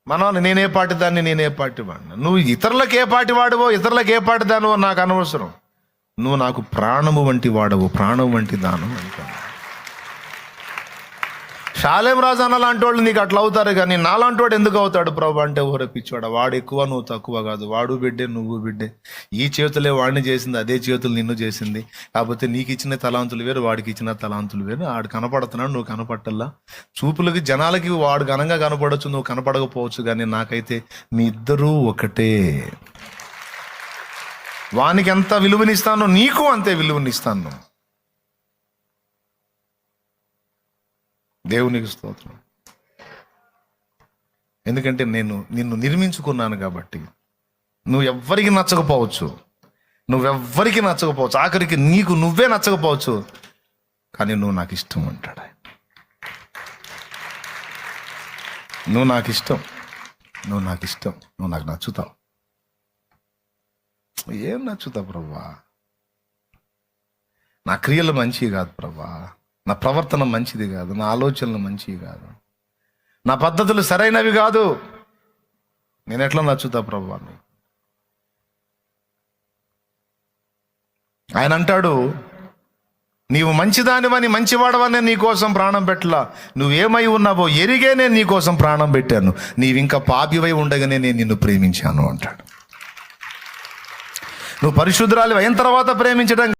మనవాళ్ళు నేనే పాటి దాన్ని, నేనే పాటి వాడిని. నువ్వు ఇతరులకు ఏ పాటి వాడువో, ఇతరులకు ఏ పాటి దానివో నాకు అనవసరం. నువ్వు నాకు ప్రాణము వంటి వాడవు, ప్రాణం వంటి దానం అంటాను. షాలేం రాజు అన్నలాంటి వాళ్ళు నీకు అట్లా అవుతారు, కానీ నాలాంటి వాడు ఎందుకు అవుతాడు ప్రభు అంటే, ఊరే పిచ్చివాడు, వాడు ఎక్కువ నువ్వు తక్కువ కాదు, వాడు బిడ్డే నువ్వు బిడ్డే. ఈ చేతులే వాడిని చేసింది, అదే చేతులు నిన్ను చేసింది. కాకపోతే నీకు ఇచ్చిన తలాంతులు వేరు, వాడికి ఇచ్చిన తలాంతులు వేరు. ఆడు కనపడుతున్నాడు, నువ్వు కనపట్టల్లా. చూపులకి జనాలకి వాడు ఘనంగా కనపడవచ్చు, నువ్వు కనపడకపోవచ్చు, కానీ నాకైతే మీ ఇద్దరూ ఒకటే. వానికి ఎంత విలువనిస్తానో నీకు అంతే విలువనిస్తాను. దేవునికి స్తోత్రం. ఎందుకంటే నేను నిన్ను నిర్మించుకున్నాను కాబట్టి. నువ్వెవ్వరికి నచ్చకపోవచ్చు, నువ్వెవ్వరికి నచ్చకపోవచ్చు, ఆఖరికి నీకు నువ్వే నచ్చకపోవచ్చు, కానీ నువ్వు నాకు ఇష్టం అంటాడు. నువ్వు నాకు ఇష్టం, నువ్వు నాకు ఇష్టం, నువ్వు నాకు నచ్చుతావు. ఏం నచ్చుతావు ప్రభా? నా క్రియలు మంచివి కాదు ప్రభా, నా ప్రవర్తన మంచిది కాదు, నా ఆలోచనలు మంచివి కాదు, నా పద్ధతులు సరైనవి కాదు. నేను ఎట్లా నచ్చుతా ప్రభా? ఆయన అంటాడు, నీవు మంచిదానివని, మంచివాడవని నీకోసం ప్రాణం పెట్టలా. నువ్వేమై ఉన్నావో ఎరిగే నేను నీకోసం ప్రాణం పెట్టాను. నీవింకా పాపివై ఉండగానే నేను నిన్ను ప్రేమించాను అంటాడు. నువ్వు పరిశుద్ధురాలివి అయిన తర్వాత ప్రేమించడం